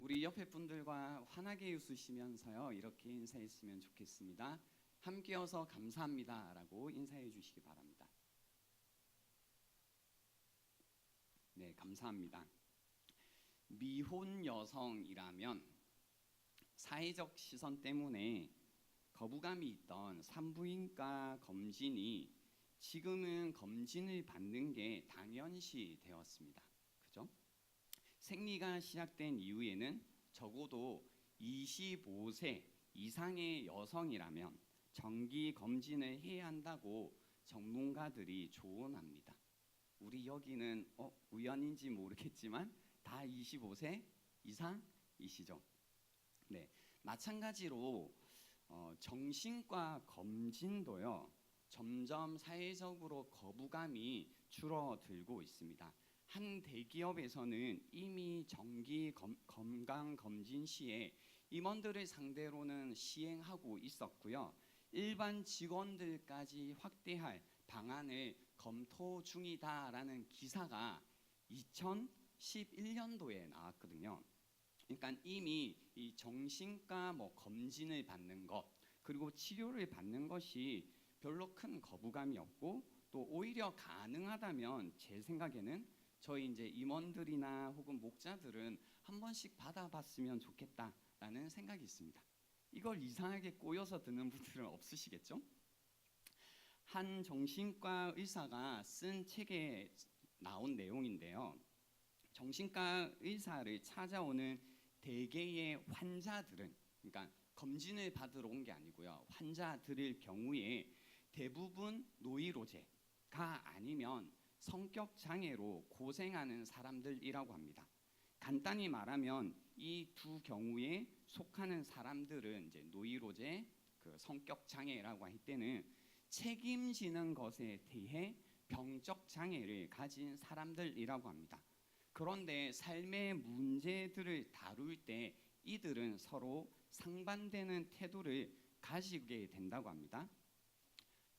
우리 옆에 분들과 환하게 웃으시면서요 이렇게 인사했으면 좋겠습니다. 함께여서 감사합니다 라고 인사해 주시기 바랍니다. 네, 감사합니다. 미혼 여성이라면 사회적 시선 때문에 거부감이 있던 산부인과 검진이 지금은 검진을 받는 게 당연시 되었습니다. 그죠? 생리가 시작된 이후에는 적어도 25세 이상의 여성이라면 정기 검진을 해야 한다고 전문가들이 조언합니다. 우리 여기는 우연인지 모르겠지만 다 25세 이상이시죠? 네, 마찬가지로 정신과 검진도요 점점 사회적으로 거부감이 줄어들고 있습니다. 한 대기업에서는 이미 정기 건강 검진 시에 임원들을 상대로는 시행하고 있었고요. 일반 직원들까지 확대할 방안을 검토 중이다라는 기사가 2011년도에 나왔거든요. 그러니까 이미 이 정신과 검진을 받는 것 그리고 치료를 받는 것이 별로 큰 거부감이 없고 또 오히려 가능하다면 제 생각에는 저희 이제 임원들이나 혹은 목자들은 한 번씩 받아봤으면 좋겠다라는 생각이 있습니다. 이걸 이상하게 꼬여서 듣는 분들은 없으시겠죠? 한 정신과 의사가 쓴 책에 나온 내용인데요. 정신과 의사를 찾아오는 대개의 환자들은, 그러니까 검진을 받으러 온 게 아니고요. 환자들일 경우에 대부분 노이로제가 아니면 성격 장애로 고생하는 사람들이라고 합니다. 간단히 말하면 이 두 경우에 속하는 사람들은 이제 노이로제, 성격 장애라고 할 때는 책임지는 것에 대해 병적 장애를 가진 사람들이라고 합니다. 그런데 삶의 문제들을 다룰 때 이들은 서로 상반되는 태도를 가지게 된다고 합니다.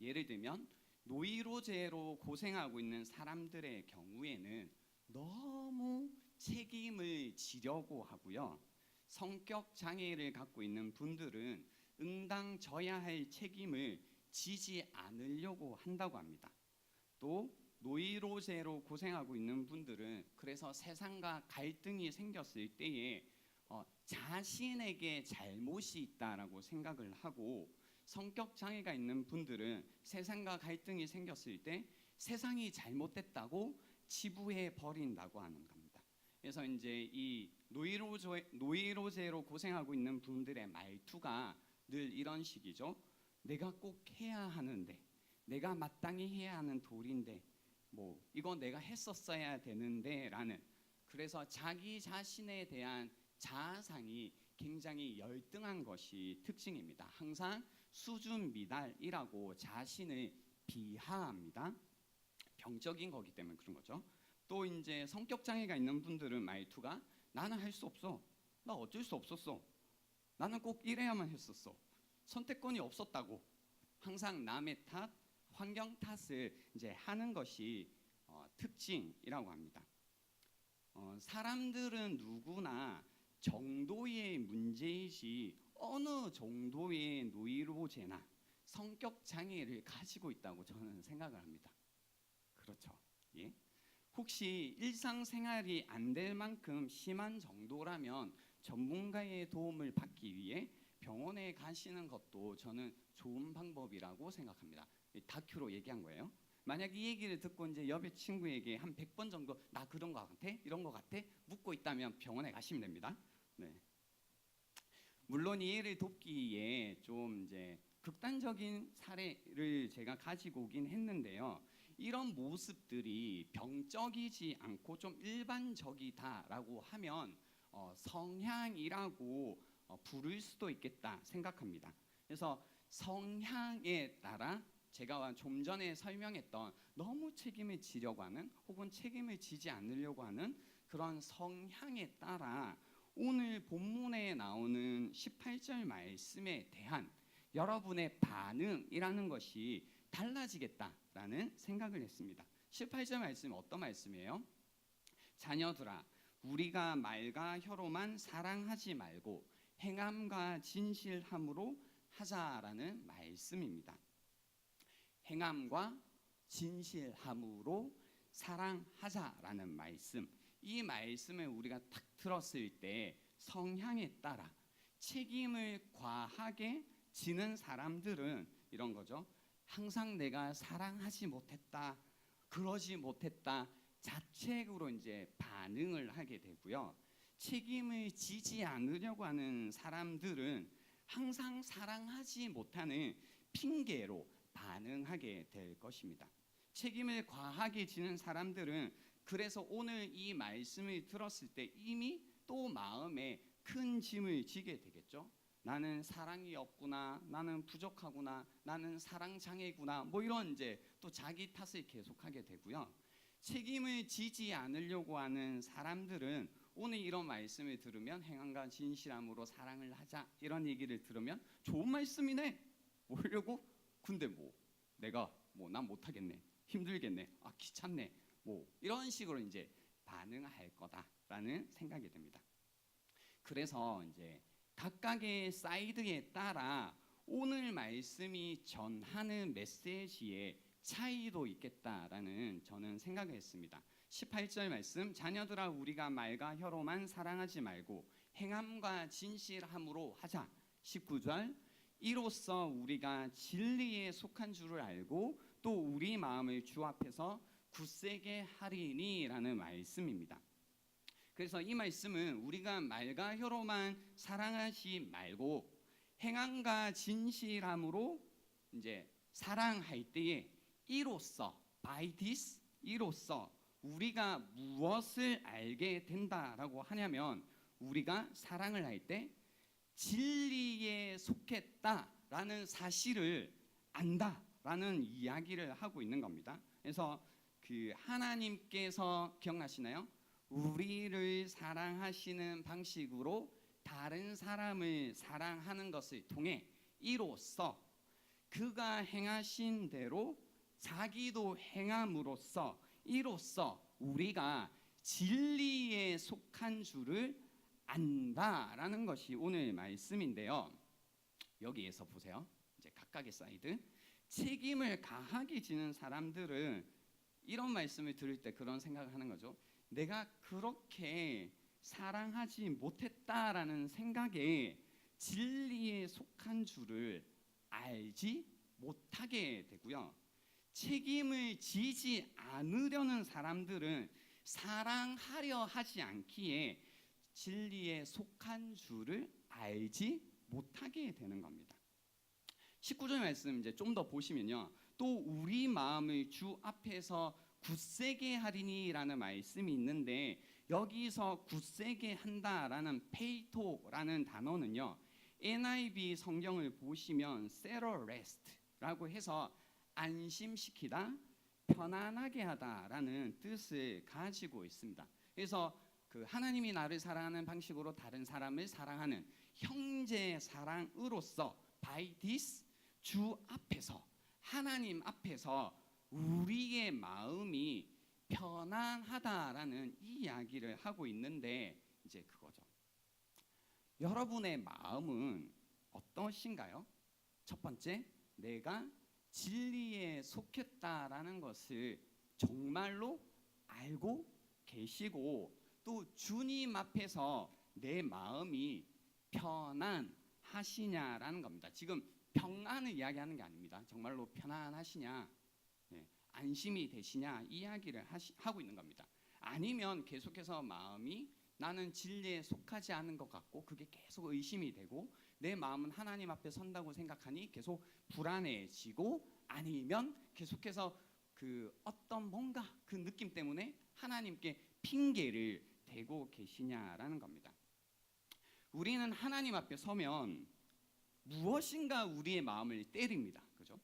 예를 들면 노이로제로 고생하고 있는 사람들의 경우에는 너무 책임을 지려고 하고요. 성격 장애를 갖고 있는 분들은 응당 져야 할 책임을 지지 않으려고 한다고 합니다. 또 노이로제로 고생하고 있는 분들은 그래서 세상과 갈등이 생겼을 때에 자신에게 잘못이 있다라고 생각을 하고, 성격 장애가 있는 분들은 세상과 갈등이 생겼을 때 세상이 잘못됐다고 치부해 버린다고 하는 겁니다. 그래서 이제 이 노이로제로 고생하고 있는 분들의 말투가 늘 이런 식이죠. 내가 꼭 해야 하는데, 내가 마땅히 해야 하는 도리인데, 이거 내가 했었어야 되는데 라는, 그래서 자기 자신에 대한 자아상이 굉장히 열등한 것이 특징입니다. 항상 수준 미달이라고 자신을 비하합니다. 병적인 거기 때문에 그런 거죠. 또 이제 성격 장애가 있는 분들은 말투가 나는 할 수 없어, 나 어쩔 수 없었어, 나는 꼭 이래야만 했었어, 선택권이 없었다고, 항상 남의 탓, 환경 탓을 이제 하는 것이 특징이라고 합니다. 사람들은 누구나 정도의 문제이지 어느 정도의 노이로제나 성격 장애를 가지고 있다고 저는 생각을 합니다. 그렇죠? 예? 혹시 일상생활이 안 될 만큼 심한 정도라면 전문가의 도움을 받기 위해 병원에 가시는 것도 저는 좋은 방법이라고 생각합니다. 다큐로 얘기한 거예요. 만약 이 얘기를 듣고 이제 옆에 친구에게 한 100번 정도 나 그런 거 같아? 이런 거 같아? 묻고 있다면 병원에 가시면 됩니다. 네. 물론 이 애를 돕기에 좀 이제 극단적인 사례를 제가 가지고 오긴 했는데요. 이런 모습들이 병적이지 않고 좀 일반적이다라고 하면 성향이라고 부를 수도 있겠다 생각합니다. 그래서 성향에 따라 제가 좀 전에 설명했던 너무 책임을 지려고 하는 혹은 책임을 지지 않으려고 하는 그런 성향에 따라 오늘 본문에 나오는 18절 말씀에 대한 여러분의 반응이라는 것이 달라지겠다라는 생각을 했습니다. 18절 말씀 어떤 말씀이에요? 자녀들아, 우리가 말과 혀로만 사랑하지 말고 행함과 진실함으로 하자라는 말씀입니다. 행함과 진실함으로 사랑하자라는 말씀. 이 말씀을 우리가 딱 들었을 때 성향에 따라 책임을 과하게 지는 사람들은 이런 거죠. 항상 내가 사랑하지 못했다, 그러지 못했다 자책으로 이제 반응을 하게 되고요. 책임을 지지 않으려고 하는 사람들은 항상 사랑하지 못하는 핑계로 반응하게 될 것입니다. 책임을 과하게 지는 사람들은 그래서 오늘 이 말씀을 들었을 때 이미 또 마음에 큰 짐을 지게 되겠죠. 나는 사랑이 없구나, 나는 부족하구나, 나는 사랑 장애구나, 뭐 이런 이제 또 자기 탓을 계속하게 되고요. 책임을 지지 않으려고 하는 사람들은 오늘 이런 말씀을 들으면 행함과 진실함으로 사랑을 하자 이런 얘기를 들으면 좋은 말씀이네. 뭐려고? 근데 뭐 내가 뭐 난 못하겠네, 힘들겠네, 아 귀찮네, 뭐 이런 식으로 이제 반응할 거다라는 생각이 듭니다. 그래서 이제 각각의 사이드에 따라 오늘 말씀이 전하는 메시지에 차이도 있겠다라는 저는 생각을 했습니다. 18절 말씀, 자녀들아 우리가 말과 혀로만 사랑하지 말고 행함과 진실함으로 하자. 19절, 이로써 우리가 진리에 속한 줄을 알고 또 우리 마음을 주 앞에서 굳세게 하리니라는 말씀입니다. 그래서 이 말씀은 우리가 말과 혀로만 사랑하지 말고 행함과 진실함으로 이제 사랑할 때에 이로써 by this 이로써 우리가 무엇을 알게 된다라고 하냐면 우리가 사랑을 할 때 진리에 속했다라는 사실을 안다라는 이야기를 하고 있는 겁니다. 그래서 그 하나님께서 기억나시나요? 우리를 사랑하시는 방식으로 다른 사람을 사랑하는 것을 통해 이로써 그가 행하신 대로 자기도 행함으로써 이로써 우리가 진리에 속한 줄을 안다라는 것이 오늘 말씀인데요. 여기에서 보세요. 이제 각각의 사이드. 책임을 가하게 지는 사람들은 이런 말씀을 들을 때 그런 생각을 하는 거죠. 내가 그렇게 사랑하지 못했다라는 생각에 진리에 속한 줄을 알지 못하게 되고요. 책임을 지지 않으려는 사람들은 사랑하려 하지 않기에 진리에 속한 줄을 알지 못하게 되는 겁니다. 19절 말씀 이제 좀 더 보시면요. 또 우리 마음을 주 앞에서 굳세게 하리니라는 말씀이 있는데 여기서 굳세게 한다라는 페이토라는 단어는요. NIV 성경을 보시면 settle rest라고 해서 안심시키다, 편안하게 하다라는 뜻을 가지고 있습니다. 그래서 그 하나님이 나를 사랑하는 방식으로 다른 사람을 사랑하는 형제 사랑으로서 by this 주 앞에서 하나님 앞에서 우리의 마음이 편안하다라는 이 이야기를 하고 있는데 이제 그거죠. 여러분의 마음은 어떠신가요? 첫 번째, 내가 진리에 속했다라는 것을 정말로 알고 계시고 또 주님 앞에서 내 마음이 편안하시냐라는 겁니다. 지금 평안을 이야기하는 게 아닙니다. 정말로 편안하시냐, 안심이 되시냐 이야기를 하고 있는 겁니다. 아니면 계속해서 마음이 나는 진리에 속하지 않은 것 같고 그게 계속 의심이 되고 내 마음은 하나님 앞에 선다고 생각하니 계속 불안해지고 아니면 계속해서 그 어떤 뭔가 그 느낌 때문에 하나님께 핑계를 대고 계시냐라는 겁니다. 우리는 하나님 앞에 서면 무엇인가 우리의 마음을 때립니다. 그죠?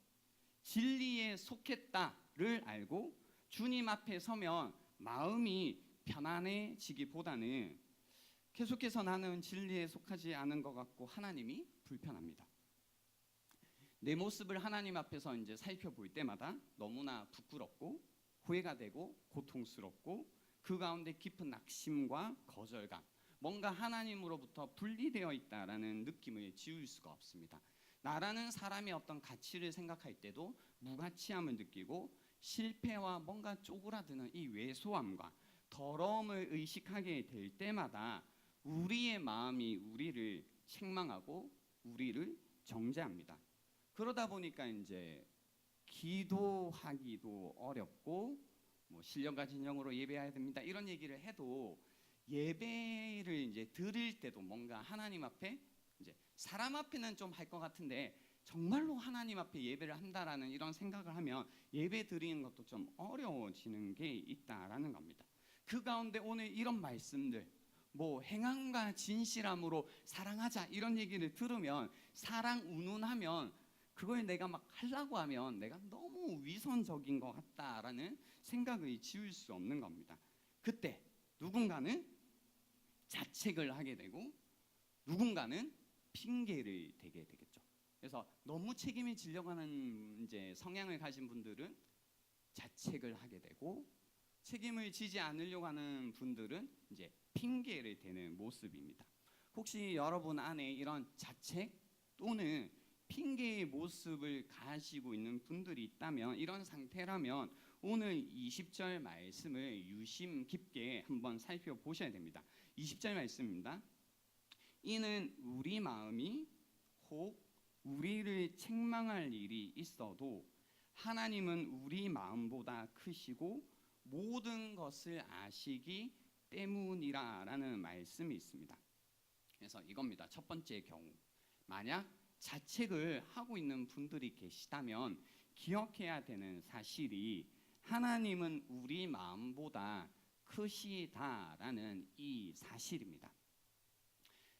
진리에 속했다를 알고 주님 앞에 서면 마음이 편안해지기보다는 계속해서 나는 진리에 속하지 않은 것 같고 하나님이 불편합니다. 내 모습을 하나님 앞에서 이제 살펴볼 때마다 너무나 부끄럽고 후회가 되고 고통스럽고 그 가운데 깊은 낙심과 거절감, 뭔가 하나님으로부터 분리되어 있다라는 느낌을 지울 수가 없습니다. 나라는 사람의 어떤 가치를 생각할 때도 무가치함을 느끼고 실패와 뭔가 쪼그라드는 이 왜소함과 더러움을 의식하게 될 때마다 우리의 마음이 우리를 책망하고 우리를 정죄합니다. 그러다 보니까 이제 기도하기도 어렵고 뭐 신령과 진정으로 예배해야 됩니다 이런 얘기를 해도 예배를 이제 드릴 때도 뭔가 하나님 앞에 이제 사람 앞에는 좀 할 것 같은데 정말로 하나님 앞에 예배를 한다라는 이런 생각을 하면 예배 드리는 것도 좀 어려워지는 게 있다라는 겁니다. 그 가운데 오늘 이런 말씀들 뭐 행함과 진실함으로 사랑하자 이런 얘기를 들으면 사랑 운운하면 그걸 내가 막 하려고 하면 내가 너무 위선적인 것 같다라는 생각을 지울 수 없는 겁니다. 그때 누군가는 자책을 하게 되고 누군가는 핑계를 대게 되겠죠. 그래서 너무 책임을 지려고 하는 이제 성향을 가진 분들은 자책을 하게 되고 책임을 지지 않으려고 하는 분들은 이제 핑계를 대는 모습입니다. 혹시 여러분 안에 이런 자책 또는 핑계의 모습을 가지고 있는 분들이 있다면 이런 상태라면 오늘 20절 말씀을 유심 깊게 한번 살펴보셔야 됩니다. 20절 말씀입니다. 이는 우리 마음이 혹 우리를 책망할 일이 있어도 하나님은 우리 마음보다 크시고 모든 것을 아시기 때문이라라는 말씀이 있습니다. 그래서 이겁니다. 첫 번째 경우 만약 자책을 하고 있는 분들이 계시다면 기억해야 되는 사실이 하나님은 우리 마음보다 크시다라는 이 사실입니다.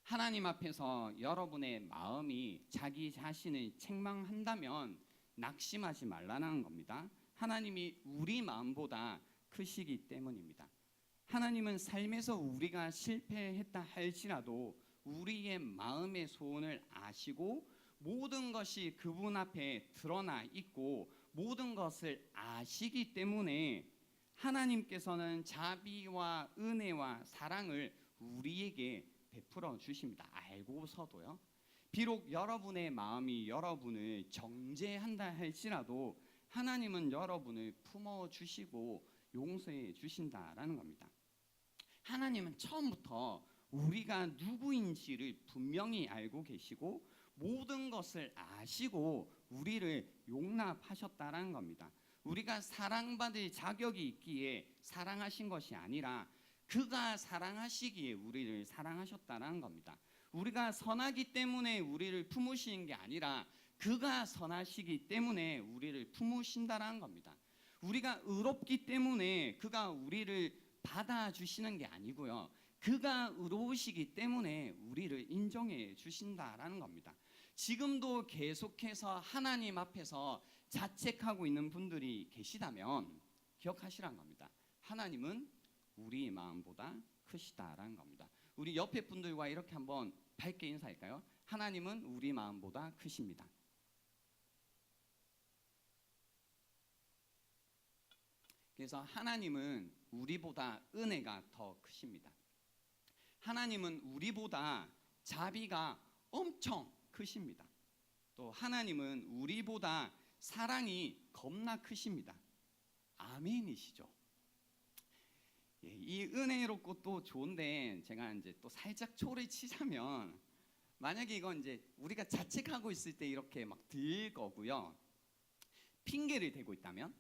하나님 앞에서 여러분의 마음이 자기 자신을 책망한다면 낙심하지 말라는 겁니다. 하나님이 우리 마음보다 크시기 때문입니다. 하나님은 삶에서 우리가 실패했다 할지라도 우리의 마음의 소원을 아시고 모든 것이 그분 앞에 드러나 있고 모든 것을 아시기 때문에 하나님께서는 자비와 은혜와 사랑을 우리에게 베풀어 주십니다. 알고서도요. 비록 여러분의 마음이 여러분을 정죄한다 할지라도 하나님은 여러분을 품어 주시고 용서해 주신다라는 겁니다. 하나님은 처음부터 우리가 누구인지를 분명히 알고 계시고 모든 것을 아시고 우리를 용납하셨다라는 겁니다. 우리가 사랑받을 자격이 있기에 사랑하신 것이 아니라 그가 사랑하시기에 우리를 사랑하셨다라는 겁니다. 우리가 선하기 때문에 우리를 품으시는 게 아니라 그가 선하시기 때문에 우리를 품으신다라는 겁니다. 우리가 의롭기 때문에 그가 우리를 받아주시는 게 아니고요. 그가 의로우시기 때문에 우리를 인정해 주신다라는 겁니다. 지금도 계속해서 하나님 앞에서 자책하고 있는 분들이 계시다면 기억하시라는 겁니다. 하나님은 우리 마음보다 크시다라는 겁니다. 우리 옆에 분들과 이렇게 한번 밝게 인사할까요? 하나님은 우리 마음보다 크십니다. 그래서 하나님은 우리보다 은혜가 더 크십니다. 하나님은 우리보다 자비가 엄청 크십니다. 또 하나님은 우리보다 사랑이 겁나 크십니다. 아멘이시죠? 예, 이 은혜롭고 또 좋은데 제가 이제 또 살짝 초를 치자면 만약에 이건 이제 우리가 자책하고 있을 때 이렇게 막 들 거고요. 핑계를 대고 있다면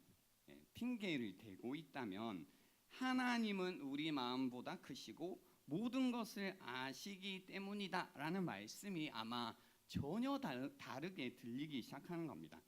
핑계를 대고 있다면 하나님은 우리 마음보다 크시고 모든 것을 아시기 때문이다라는 말씀이 아마 전혀 다르게 들리기 시작하는 겁니다.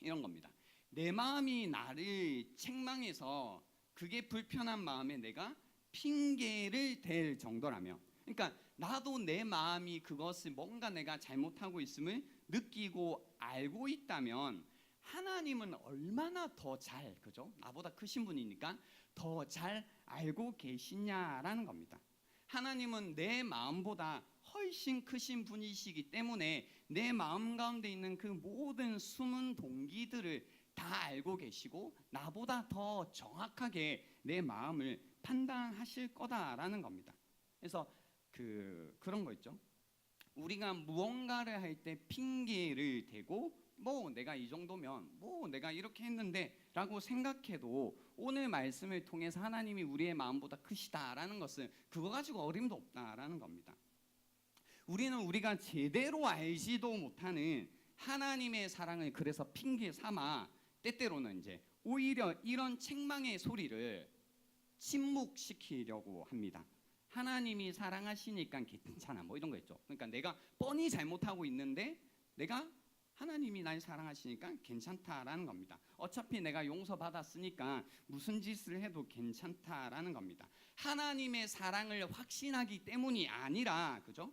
이런 겁니다. 내 마음이 나를 책망해서 그게 불편한 마음에 내가 핑계를 댈 정도라면, 그러니까 나도 내 마음이 그것을 뭔가 내가 잘못하고 있음을 느끼고 알고 있다면 하나님은 얼마나 더 잘, 그죠? 나보다 크신 분이니까 더 잘 알고 계시냐라는 겁니다. 하나님은 내 마음보다 훨씬 크신 분이시기 때문에 내 마음 가운데 있는 그 모든 숨은 동기들을 다 알고 계시고 나보다 더 정확하게 내 마음을 판단하실 거다라는 겁니다. 그래서 그런 거 있죠. 우리가 무언가를 할 때 핑계를 대고 뭐 내가 이 정도면 뭐 내가 이렇게 했는데 라고 생각해도 오늘 말씀을 통해서 하나님이 우리의 마음보다 크시다라는 것은 그거 가지고 어림도 없다라는 겁니다. 우리는 우리가 제대로 알지도 못하는 하나님의 사랑을 그래서 핑계 삼아 때때로는 이제 오히려 이런 책망의 소리를 침묵시키려고 합니다. 하나님이 사랑하시니까 괜찮아 뭐 이런 거 있죠. 그러니까 내가 뻔히 잘못하고 있는데 내가 하나님이 날 사랑하시니까 괜찮다라는 겁니다. 어차피 내가 용서받았으니까 무슨 짓을 해도 괜찮다라는 겁니다. 하나님의 사랑을 확신하기 때문이 아니라 그죠?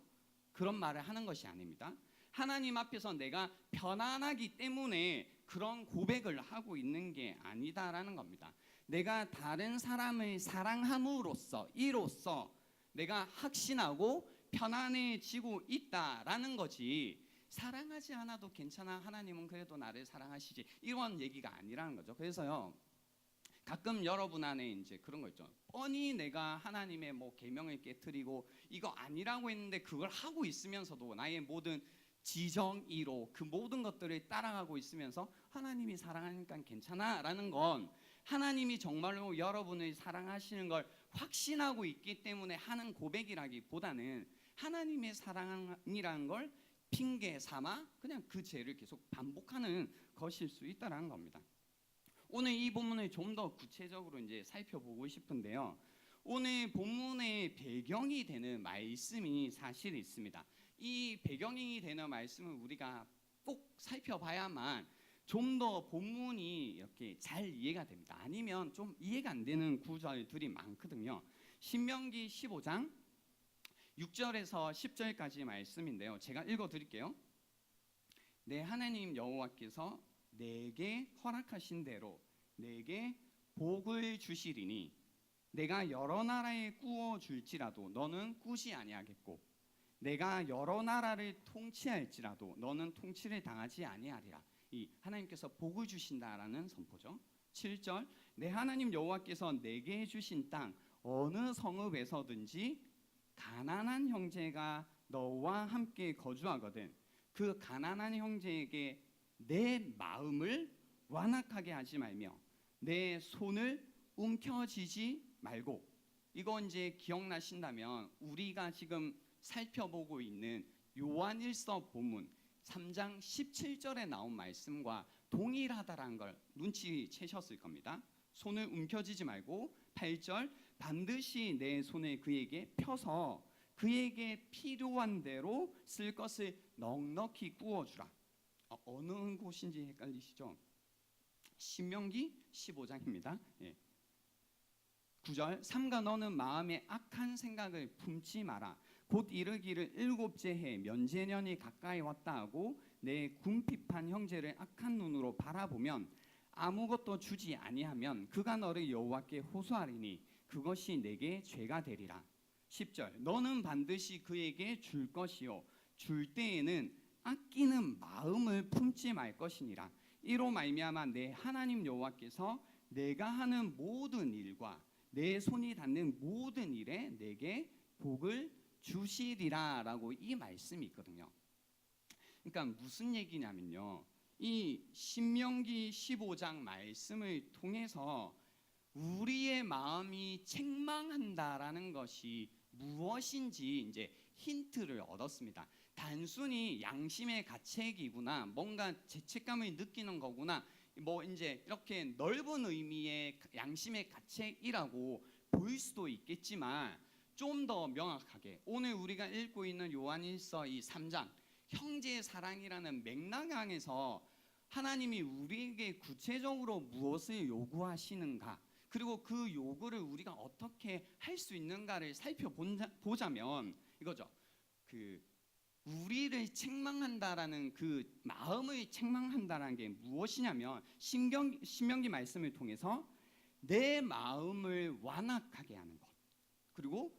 그런 말을 하는 것이 아닙니다. 하나님 앞에서 내가 편안하기 때문에 그런 고백을 하고 있는 게 아니다라는 겁니다. 내가 다른 사람을 사랑함으로써 이로써 내가 확신하고 편안해지고 있다라는 거지, 사랑하지 않아도 괜찮아 하나님은 그래도 나를 사랑하시지 이런 얘기가 아니라는 거죠. 그래서요 가끔 여러분 안에 이제 그런 거 있죠. 뻔히 내가 하나님의 뭐 계명을 깨트리고 이거 아니라고 했는데 그걸 하고 있으면서도 나의 모든 지정의로 그 모든 것들을 따라가고 있으면서 하나님이 사랑하니까 괜찮아 라는 건 하나님이 정말로 여러분을 사랑하시는 걸 확신하고 있기 때문에 하는 고백이라기보다는 하나님의 사랑이라는 걸 핑계 삼아 그냥 그 죄를 계속 반복하는 것일 수 있다는 겁니다. 오늘 이 본문을 좀 더 구체적으로 이제 살펴보고 싶은데요. 오늘 본문의 배경이 되는 말씀이 사실 있습니다. 이 배경이 되는 말씀을 우리가 꼭 살펴봐야만 좀 더 본문이 이렇게 잘 이해가 됩니다. 아니면 좀 이해가 안 되는 구절들이 많거든요. 신명기 15장 6절에서 10절까지 말씀인데요. 제가 읽어드릴게요. 내 하나님 여호와께서 내게 허락하신 대로 내게 복을 주시리니 내가 여러 나라에 꾸어 줄지라도 너는 꾸지 아니하겠고 내가 여러 나라를 통치할지라도 너는 통치를 당하지 아니하리라. 이 하나님께서 복을 주신다라는 선포죠. 7절 내 하나님 여호와께서 내게 주신 땅 어느 성읍에서든지 가난한 형제가 너와 함께 거주하거든 그 가난한 형제에게 내 마음을 완악하게 하지 말며 내 손을 움켜쥐지 말고. 이거 이제 기억나신다면 우리가 지금 살펴보고 있는 요한일서 본문 3장 17절에 나온 말씀과 동일하다라는 걸 눈치채셨을 겁니다. 손을 움켜쥐지 말고 8절 반드시 내 손을 그에게 펴서 그에게 필요한 대로 쓸 것을 넉넉히 구워주라. 어느 곳인지 헷갈리시죠? 신명기 15장입니다. 9절 삼가 너는 마음에 악한 생각을 품지 마라. 곧 이르기를 일곱째 해 면제년이 가까이 왔다 하고 내 궁핍한 형제를 악한 눈으로 바라보면 아무것도 주지 아니하면 그가 너를 여호와께 호소하리니 그것이 내게 죄가 되리라. 10절 너는 반드시 그에게 줄 것이요 줄 때에는 아끼는 마음을 품지 말 것이니라. 이로 말미암아 내 하나님 여호와께서 내가 하는 모든 일과 내 손이 닿는 모든 일에 내게 복을 주시리라라고 이 말씀이 있거든요. 그러니까 무슨 얘기냐면요. 이 신명기 15장 말씀을 통해서 우리의 마음이 책망한다라는 것이 무엇인지 이제 힌트를 얻었습니다. 단순히 양심의 가책이구나, 뭔가 죄책감을 느끼는 거구나, 뭐 이제 이렇게 넓은 의미의 양심의 가책이라고 보일 수도 있겠지만 좀 더 명확하게 오늘 우리가 읽고 있는 요한일서 이 3장 형제의 사랑이라는 맥락 안에서 하나님이 우리에게 구체적으로 무엇을 요구하시는가, 그리고 그 요구를 우리가 어떻게 할 수 있는가를 살펴보자면 이거죠. 우리를 책망한다라는 그 마음을 책망한다라는 게 무엇이냐면 신명기 말씀을 통해서 내 마음을 완악하게 하는 것, 그리고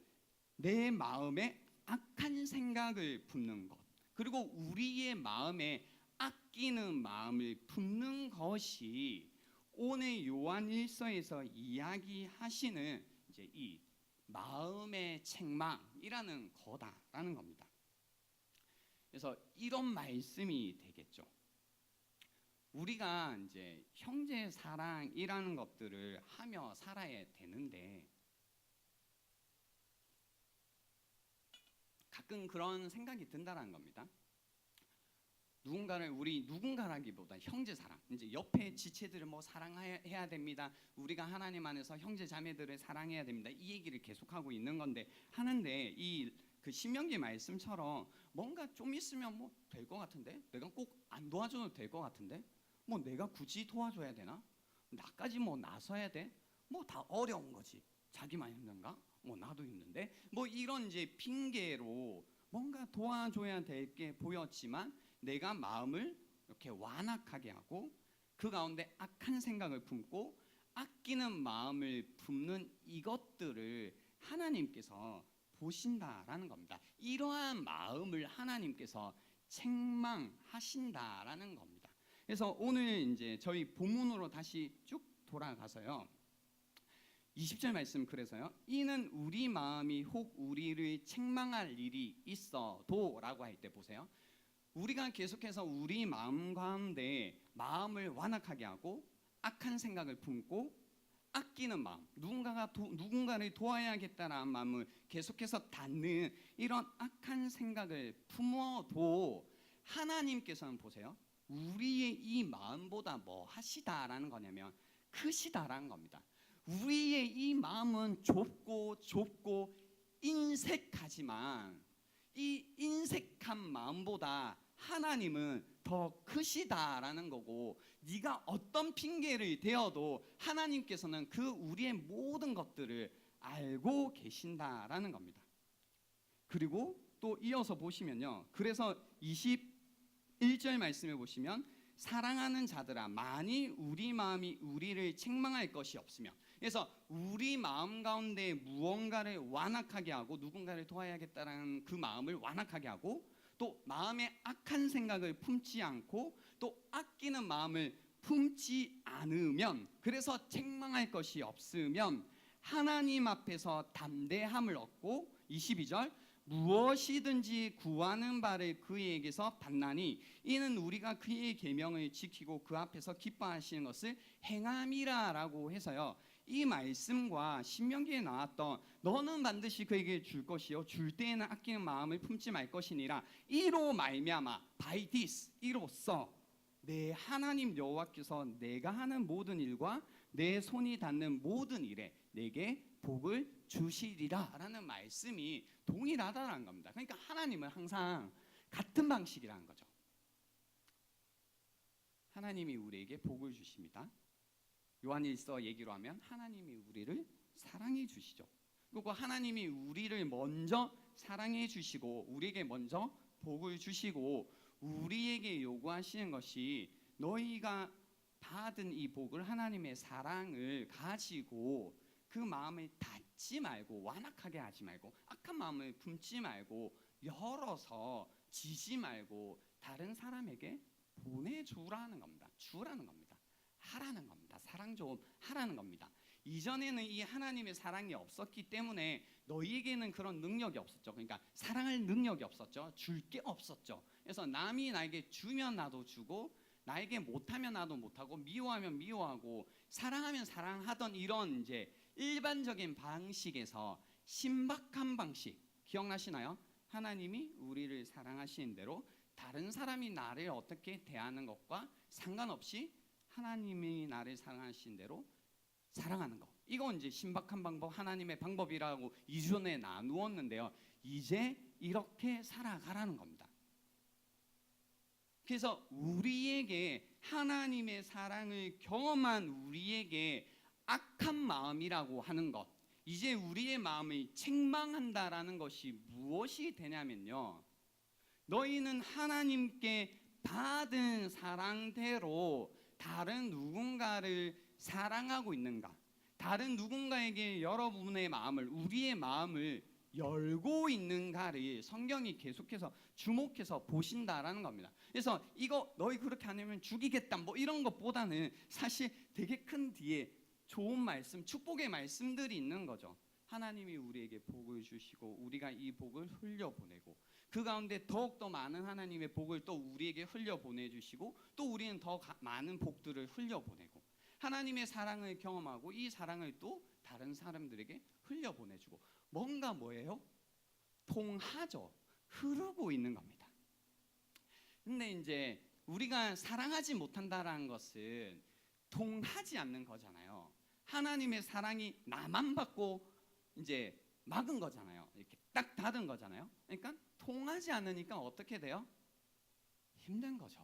내 마음에 악한 생각을 품는 것, 그리고 우리의 마음에 아끼는 마음을 품는 것이 오늘 요한일서에서 이야기하시는 이제 이 마음의 책망이라는 거다라는 겁니다. 그래서 이런 말씀이 되겠죠. 우리가 이제 형제 사랑이라는 것들을 하며 살아야 되는데 가끔 그런 생각이 든다는 겁니다. 누군가라기보다 형제 사랑, 이제 옆에 지체들을 뭐 사랑해야 됩니다. 우리가 하나님 안에서 형제 자매들을 사랑해야 됩니다. 이 얘기를 계속하고 있는 건데 하는데 이 그 신명기 말씀처럼 뭔가 좀 있으면 뭐 될 것 같은데, 내가 꼭 안 도와줘도 될 것 같은데, 뭐 내가 굳이 도와줘야 되나? 나까지 뭐 나서야 돼? 뭐 다 어려운 거지. 자기만 힘든가? 뭐 나도 힘든데. 뭐 이런 이제 핑계로 뭔가 도와줘야 될 게 보였지만 내가 마음을 이렇게 완악하게 하고 그 가운데 악한 생각을 품고 아끼는 마음을 품는 이것들을 하나님께서 보신다라는 겁니다. 이러한 마음을 하나님께서 책망하신다라는 겁니다. 그래서 오늘 이제 저희 본문으로 다시 쭉 돌아가서요. 20절 말씀 그래서요. 이는 우리 마음이 혹 우리를 책망할 일이 있어도라고 할 때 보세요. 우리가 계속해서 우리 마음 가운데 마음을 완악하게 하고 악한 생각을 품고 아끼는 마음, 누군가를 도와야겠다라는 마음을 계속해서 닫는 이런 악한 생각을 품어도 하나님께서는 보세요. 우리의 이 마음보다 뭐 하시다라는 거냐면 크시다라는 겁니다. 우리의 이 마음은 좁고 인색하지만 이 인색한 마음보다 하나님은 더 크시다라는 거고, 네가 어떤 핑계를 대어도 하나님께서는 그 우리의 모든 것들을 알고 계신다라는 겁니다. 그리고 또 이어서 보시면요. 그래서 21절 말씀에 보시면 사랑하는 자들아 만일 우리 마음이 우리를 책망할 것이 없으면, 그래서 우리 마음 가운데 무언가를 완악하게 하고 누군가를 도와야겠다라는 그 마음을 완악하게 하고 또 마음에 악한 생각을 품지 않고 또 아끼는 마음을 품지 않으면, 그래서 책망할 것이 없으면 하나님 앞에서 담대함을 얻고 22절 무엇이든지 구하는 바를 그에게서 받나니 이는 우리가 그의 계명을 지키고 그 앞에서 기뻐하시는 것을 행함이라라고 해서요. 이 말씀과 신명기에 나왔던 너는 반드시 그에게 줄 것이요 줄 때에는 아끼는 마음을 품지 말 것이니라 이로 말미암아 by this 이로써 내 하나님 여호와께서 내가 하는 모든 일과 내 손이 닿는 모든 일에 내게 복을 주시리라라는 말씀이 동일하다는 겁니다. 그러니까 하나님은 항상 같은 방식이라는 거죠. 하나님이 우리에게 복을 주십니다. 요한일서 얘기로 하면 하나님이 우리를 사랑해 주시죠. 그리고 하나님이 우리를 먼저 사랑해 주시고 우리에게 먼저 복을 주시고 우리에게 요구하시는 것이 너희가 받은 이 복을 하나님의 사랑을 가지고 그 마음을 닫지 말고 완악하게 하지 말고 악한 마음을 품지 말고 열어서 지지 말고 다른 사람에게 보내주라는 겁니다. 주라는 겁니다. 하라는 겁니다. 사랑 좀 하라는 겁니다. 이전에는 이 하나님의 사랑이 없었기 때문에 너희에게는 그런 능력이 없었죠. 그러니까 사랑할 능력이 없었죠. 줄 게 없었죠. 그래서 남이 나에게 주면 나도 주고 나에게 못하면 나도 못하고 미워하면 미워하고 사랑하면 사랑하던 이런 이제 일반적인 방식에서 신박한 방식 기억나시나요? 하나님이 우리를 사랑하시는 대로 다른 사람이 나를 어떻게 대하는 것과 상관없이 하나님이 나를 사랑하신 대로 사랑하는 것. 이건 이제 신박한 방법, 하나님의 방법이라고 이전에 나누었는데요. 이제 이렇게 살아가라는 겁니다. 그래서 우리에게 하나님의 사랑을 경험한 우리에게 악한 마음이라고 하는 것, 이제 우리의 마음을 책망한다라는 것이 무엇이 되냐면요. 너희는 하나님께 받은 사랑대로 다른 누군가를 사랑하고 있는가? 다른 누군가에게 여러분의 마음을, 우리의 마음을 열고 있는가를 성경이 계속해서 주목해서 보신다라는 겁니다. 그래서 이거 너희 그렇게 안 하면 죽이겠다 뭐 이런 것보다는 사실 되게 큰 뒤에 좋은 말씀, 축복의 말씀들이 있는 거죠. 하나님이 우리에게 복을 주시고 우리가 이 복을 흘려보내고 그 가운데 더욱더 많은 하나님의 복을 또 우리에게 흘려보내주시고 또 우리는 더 많은 복들을 흘려보내고 하나님의 사랑을 경험하고 이 사랑을 또 다른 사람들에게 흘려보내주고 뭔가 뭐예요? 통하죠. 흐르고 있는 겁니다. 근데 이제 우리가 사랑하지 못한다라는 것은 통하지 않는 거잖아요. 하나님의 사랑이 나만 받고 이제 막은 거잖아요. 이렇게 딱 닫은 거잖아요. 그러니까 통하지 않으니까 어떻게 돼요? 힘든 거죠.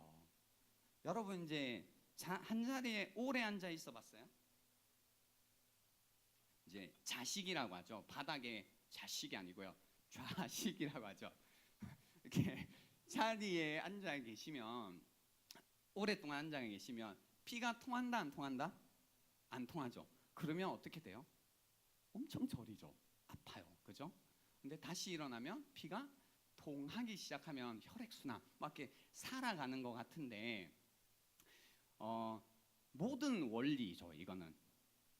여러분 이제 한 자리에 오래 앉아 있어 봤어요? 이제 자식이라고 하죠. 바닥에 자식이 아니고요. 좌식이라고 하죠. 이렇게 자리에 앉아 계시면 오랫동안 앉아 계시면 피가 통한다 안 통한다? 안 통하죠. 그러면 어떻게 돼요? 엄청 저리죠. 아파요. 그죠? 근데 다시 일어나면 피가 통하기 시작하면 혈액순환 막 이렇게 살아가는 것 같은데 모든 원리죠. 이거는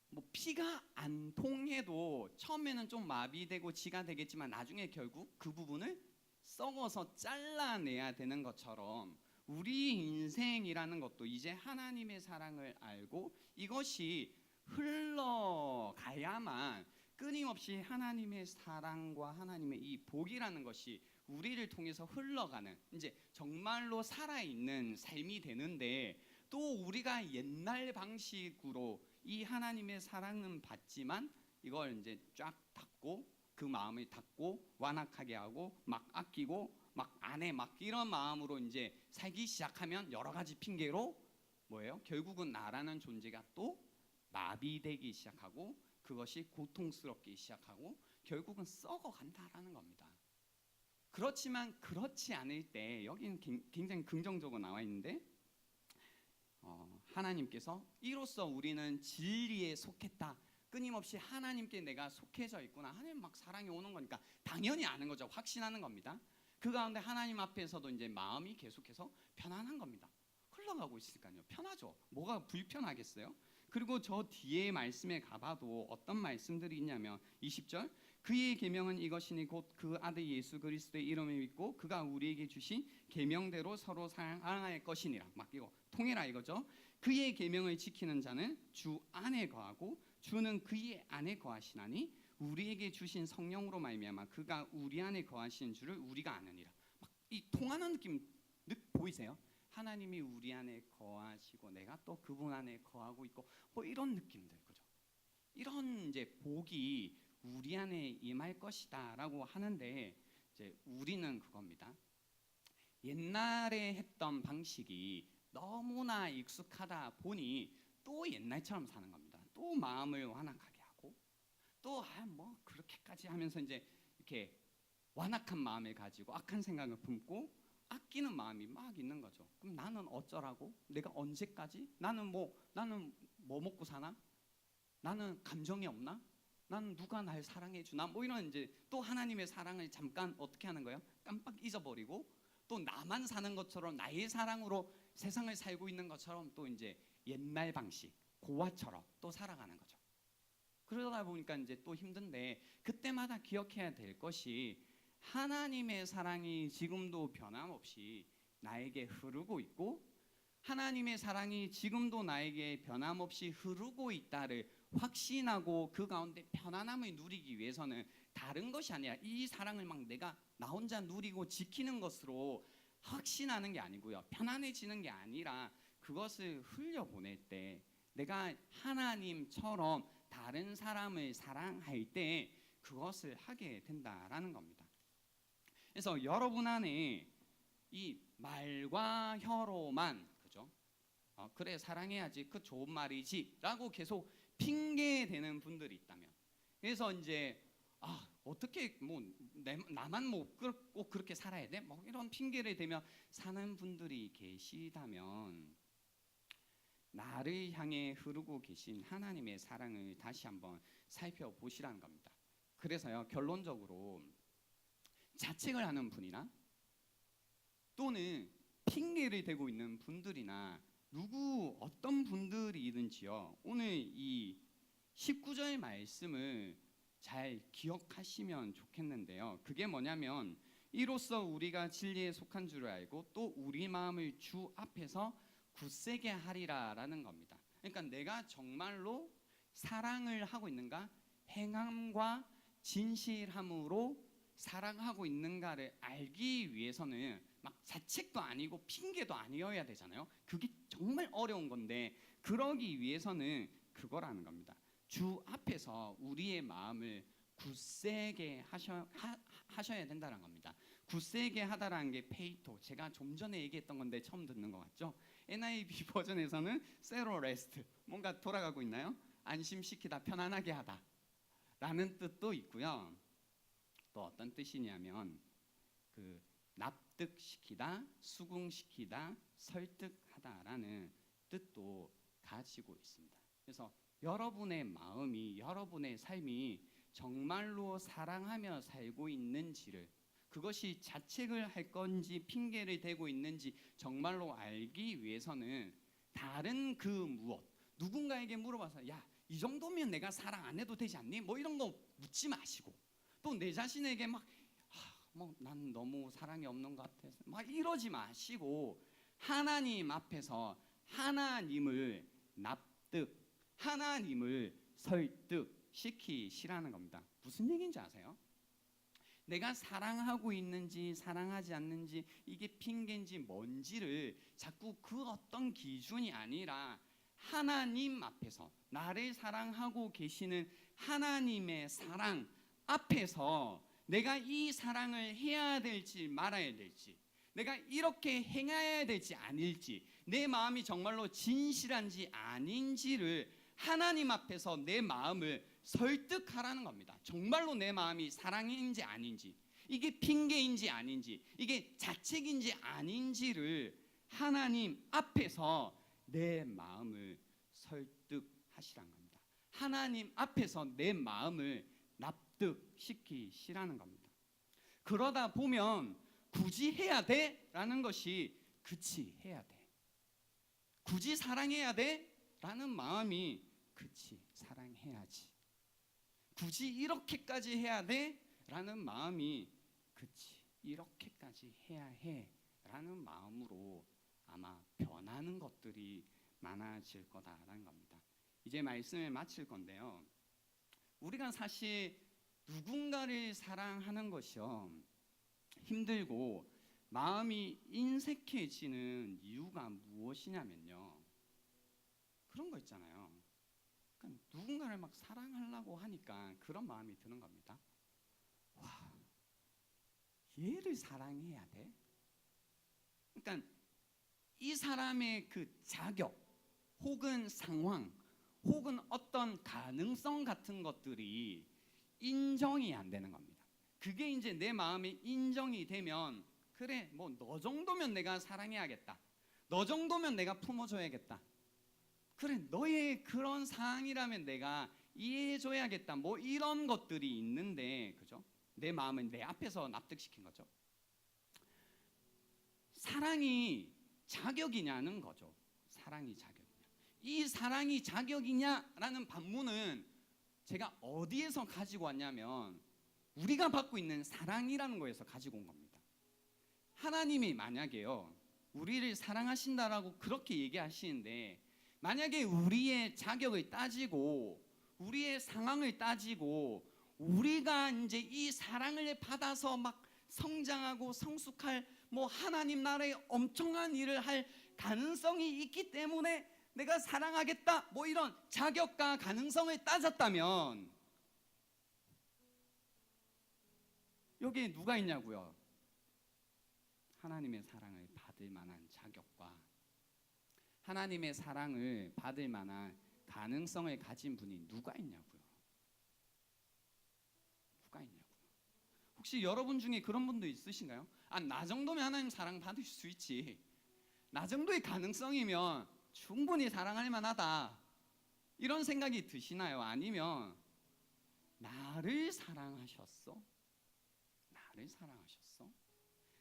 뭐 피가 안 통해도 처음에는 좀 마비되고 지가 되겠지만 나중에 결국 그 부분을 썩어서 잘라내야 되는 것처럼 우리 인생이라는 것도 이제 하나님의 사랑을 알고 이것이 흘러가야만 끊임없이 하나님의 사랑과 하나님의 이 복이라는 것이 우리를 통해서 흘러가는 이제 정말로 살아있는 삶이 되는데 또 우리가 옛날 방식으로 이 하나님의 사랑은 받지만 이걸 이제 쫙 닫고 그 마음을 닫고 완악하게 하고 막 아끼고 막 안에 막 이런 마음으로 이제 살기 시작하면 여러 가지 핑계로 뭐예요? 결국은 나라는 존재가 또 마비되기 시작하고 그것이 고통스럽기 시작하고 결국은 썩어간다라는 겁니다. 그렇지만 그렇지 않을 때 여기는 굉장히 긍정적으로 나와 있는데 하나님께서 이로써 우리는 진리에 속했다. 끊임없이 하나님께 내가 속해져 있구나. 하나님 막 사랑이 오는 거니까 당연히 아는 거죠. 확신하는 겁니다. 그 가운데 하나님 앞에서도 이제 마음이 계속해서 편안한 겁니다. 흘러가고 있으니까요. 편하죠. 뭐가 불편하겠어요? 그리고 저 뒤에 말씀에 가봐도 어떤 말씀들이 있냐면 20절 그의 계명은 이것이니 곧 그 아들 예수 그리스도의 이름을 믿고 그가 우리에게 주신 계명대로 서로 사랑할 것이니라. 막 이거 통해라 이거죠. 그의 계명을 지키는 자는 주 안에 거하고 주는 그의 안에 거하시나니 우리에게 주신 성령으로 말미암아 그가 우리 안에 거하시는 줄을 우리가 아느니라. 막 이 통하는 느낌 보이세요? 하나님이 우리 안에 거하시고 내가 또 그분 안에 거하고 있고 뭐 이런 느낌들 그죠? 이런 이제 복이 우리 안에 임할 것이다라고 하는데 이제 우리는 그겁니다. 옛날에 했던 방식이 너무나 익숙하다 보니 또 옛날처럼 사는 겁니다. 또 마음을 완악하게 하고 또 뭐 그렇게까지 하면서 이제 이렇게 완악한 마음을 가지고 악한 생각을 품고 아끼는 마음이 막 있는 거죠. 그럼 나는 어쩌라고? 내가 언제까지? 나는 뭐 먹고 사나? 나는 감정이 없나? 나는 누가 날 사랑해 주나? 뭐 이런 이제 또 하나님의 사랑을 잠깐 어떻게 하는 거예요? 깜빡 잊어버리고 또 나만 사는 것처럼 나의 사랑으로 세상을 살고 있는 것처럼 또 이제 옛날 방식 고아처럼 또 살아가는 거죠. 그러다 보니까 이제 또 힘든데 그때마다 기억해야 될 것이 하나님의 사랑이 지금도 변함없이 나에게 흐르고 있고 하나님의 사랑이 지금도 나에게 변함없이 흐르고 있다를 확신하고 그 가운데 편안함을 누리기 위해서는 다른 것이 아니라 이 사랑을 막 내가 나 혼자 누리고 지키는 것으로 확신하는 게 아니고요. 편안해지는 게 아니라 그것을 흘려보낼 때 내가 하나님처럼 다른 사람을 사랑할 때 그것을 하게 된다라는 겁니다. 그래서 여러분 안에 이 말과 혀로만 그죠? 그래 사랑해야지 그 좋은 말이지라고 계속 핑계대는 분들이 있다면 그래서 이제 어떻게 뭐 나만 뭐 꼭 그렇게 살아야 돼? 뭐 이런 핑계를 대며 사는 분들이 계시다면 나를 향해 흐르고 계신 하나님의 사랑을 다시 한번 살펴보시라는 겁니다. 그래서요 결론적으로 자책을 하는 분이나 또는 핑계를 대고 있는 분들이나 누구 어떤 분들이든지요 오늘 이 19절 말씀을 잘 기억하시면 좋겠는데요. 그게 뭐냐면 이로써 우리가 진리에 속한 줄을 알고 또 우리 마음을 주 앞에서 굳세게 하리라라는 겁니다. 그러니까 내가 정말로 사랑을 하고 있는가, 행함과 진실함으로 사랑하고 있는가를 알기 위해서는 막 자책도 아니고 핑계도 아니어야 되잖아요. 그게 정말 어려운 건데 그러기 위해서는 그거라는 겁니다. 주 앞에서 우리의 마음을 굳세게 하셔야 된다는 겁니다. 굳세게 하다라는 게 페이토, 제가 좀 전에 얘기했던 건데 처음 듣는 것 같죠? NIV 버전에서는 세로 레스트, 뭔가 돌아가고 있나요? 안심시키다, 편안하게 하다 라는 뜻도 있고요. 또 어떤 뜻이냐면 그 납득시키다, 수긍시키다, 설득하다라는 뜻도 가지고 있습니다. 그래서 여러분의 마음이, 여러분의 삶이 정말로 사랑하며 살고 있는지를, 그것이 자책을 할 건지 핑계를 대고 있는지 정말로 알기 위해서는 다른 그 무엇, 누군가에게 물어봐서 야, 이 정도면 내가 사랑 안 해도 되지 않니? 뭐 이런 거 묻지 마시고, 또 내 자신에게 막 뭐 난 너무 사랑이 없는 것 같아서 막 이러지 마시고 하나님 앞에서 하나님을 납득, 하나님을 설득시키시라는 겁니다. 무슨 얘기인지 아세요? 내가 사랑하고 있는지 사랑하지 않는지 이게 핑계인지 뭔지를 자꾸 그 어떤 기준이 아니라 하나님 앞에서 나를 사랑하고 계시는 하나님의 사랑 앞에서 내가 이 사랑을 해야 될지 말아야 될지, 내가 이렇게 행해야 될지 아닐지, 내 마음이 정말로 진실한지 아닌지를 하나님 앞에서 내 마음을 설득하라는 겁니다. 정말로 내 마음이 사랑인지 아닌지, 이게 핑계인지 아닌지, 이게 자책인지 아닌지를 하나님 앞에서 내 마음을 설득하시라는 겁니다. 하나님 앞에서 내 마음을 납득시키시라는 겁니다. 그러다 보면 굳이 해야 돼? 라는 것이 그치 해야 돼, 굳이 사랑해야 돼? 라는 마음이 그치 사랑해야지, 굳이 이렇게까지 해야 돼? 라는 마음이 그치 이렇게까지 해야 해 라는 마음으로 아마 변하는 것들이 많아질 거다라는 겁니다. 이제 말씀을 마칠 건데요, 우리가 사실 누군가를 사랑하는 것이요 힘들고 마음이 인색해지는 이유가 무엇이냐면요, 그런 거 있잖아요. 그러니까 누군가를 막 사랑하려고 하니까 그런 마음이 드는 겁니다. 와, 얘를 사랑해야 돼? 그러니까 이 사람의 그 자격 혹은 상황 혹은 어떤 가능성 같은 것들이 인정이 안 되는 겁니다. 그게 이제 내 마음에 인정이 되면 그래 뭐 너 정도면 내가 사랑해야겠다, 너 정도면 내가 품어줘야겠다, 그래 너의 그런 상황이라면 내가 이해해줘야겠다, 뭐 이런 것들이 있는데, 그죠? 내 마음은 내 앞에서 납득시킨 거죠. 사랑이 자격이냐는 거죠. 사랑이 자격이냐, 이 사랑이 자격이냐라는 반문은 제가 어디에서 가지고 왔냐면 우리가 받고 있는 사랑이라는 거에서 가지고 온 겁니다. 하나님이 만약에요 우리를 사랑하신다라고 그렇게 얘기하시는데, 만약에 우리의 자격을 따지고 우리의 상황을 따지고 우리가 이제 이 사랑을 받아서 막 성장하고 성숙할 뭐 하나님 나라의 엄청난 일을 할 가능성이 있기 때문에 내가 사랑하겠다, 뭐 이런 자격과 가능성을 따졌다면 여기에 누가 있냐고요? 하나님의 사랑을 받을 만한 자격과 하나님의 사랑을 받을 만한 가능성을 가진 분이 누가 있냐고요? 누가 있냐고요? 혹시 여러분 중에 그런 분도 있으신가요? 아, 나 정도면 하나님 사랑 받을 수 있지, 나 정도의 가능성이면 충분히 사랑할 만하다, 이런 생각이 드시나요? 아니면 나를 사랑하셨어? 나를 사랑하셨어?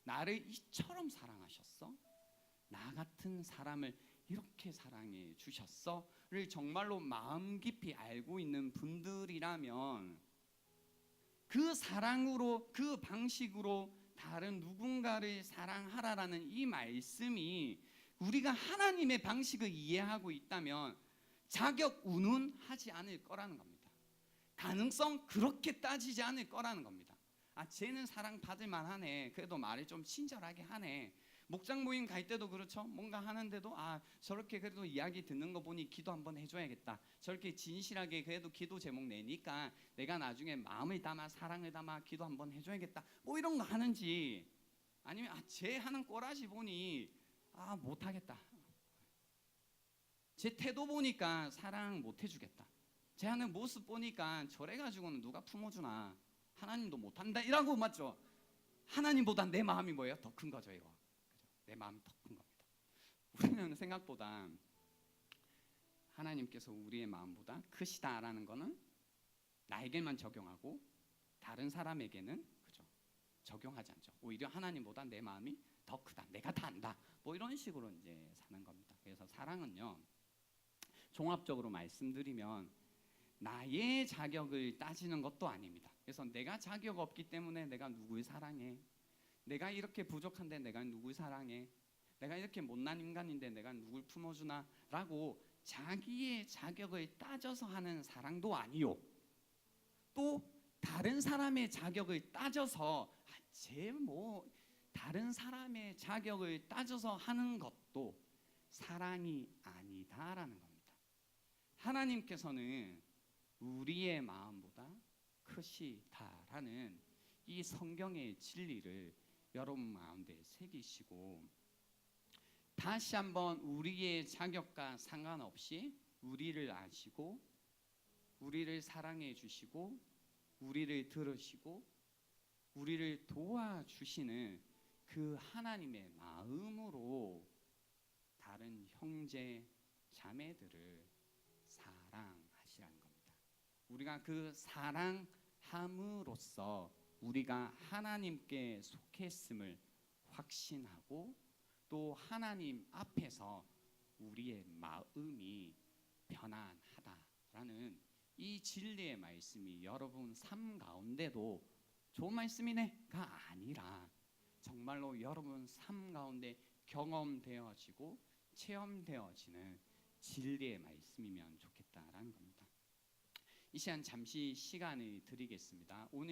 나를 이처럼 사랑하셨어? 나 같은 사람을 이렇게 사랑해 주셨어?를 정말로 마음 깊이 알고 있는 분들이라면 그 사랑으로, 그 방식으로 다른 누군가를 사랑하라라는 이 말씀이 우리가 하나님의 방식을 이해하고 있다면 자격 운운하지 않을 거라는 겁니다. 가능성 그렇게 따지지 않을 거라는 겁니다. 아, 쟤는 사랑받을 만하네. 그래도 말을 좀 친절하게 하네. 목장 모임 갈 때도 그렇죠. 뭔가 하는데도 아, 저렇게 그래도 이야기 듣는 거 보니 기도 한번 해줘야겠다. 저렇게 진실하게 그래도 기도 제목 내니까 내가 나중에 마음을 담아 사랑을 담아 기도 한번 해줘야겠다. 뭐 이런 거 하는지, 아니면 아, 쟤 하는 꼬라지 보니 아, 못하겠다. 제 태도 보니까 사랑 못 해주겠다. 제 하는 모습 보니까 저래 가지고는 누가 품어주나. 하나님도 못한다 이라고. 맞죠? 하나님보다 내 마음이 뭐예요? 더 큰 거죠 이거. 내 마음이 더 큰 겁니다. 우리는 생각보다 하나님께서 우리의 마음보다 크시다라는 거는 나에게만 적용하고 다른 사람에게는, 그죠, 적용하지 않죠. 오히려 하나님보다 내 마음이 더 크다, 내가 다 안다, 뭐 이런 식으로 이제 사는 겁니다. 그래서 사랑은요, 종합적으로 말씀드리면 나의 자격을 따지는 것도 아닙니다. 그래서 내가 자격 없기 때문에 내가 누굴 사랑해? 내가 이렇게 부족한데 내가 누굴 사랑해? 내가 이렇게 못난 인간인데 내가 누굴 품어주나? 라고 자기의 자격을 따져서 하는 사랑도 아니요, 또 다른 사람의 자격을 따져서 쟤 뭐 다른 사람의 자격을 따져서 하는 것도 사랑이 아니다라는 겁니다. 하나님께서는 우리의 마음보다 크시다라는 이 성경의 진리를 여러분 가운데 새기시고, 다시 한번 우리의 자격과 상관없이 우리를 아시고 우리를 사랑해 주시고 우리를 들으시고 우리를 도와주시는 그 하나님의 마음으로 다른 형제 자매들을 사랑하시라는 겁니다. 우리가 그 사랑함으로써 우리가 하나님께 속했음을 확신하고 또 하나님 앞에서 우리의 마음이 편안하다라는 이 진리의 말씀이 여러분 삶 가운데도 좋은 말씀이네가 아니라 정말로 여러분 삶 가운데 경험되어지고 체험되어지는 진리의 말씀이면 좋겠다라는 겁니다. 이 시간 잠시 시간을 드리겠습니다. 오늘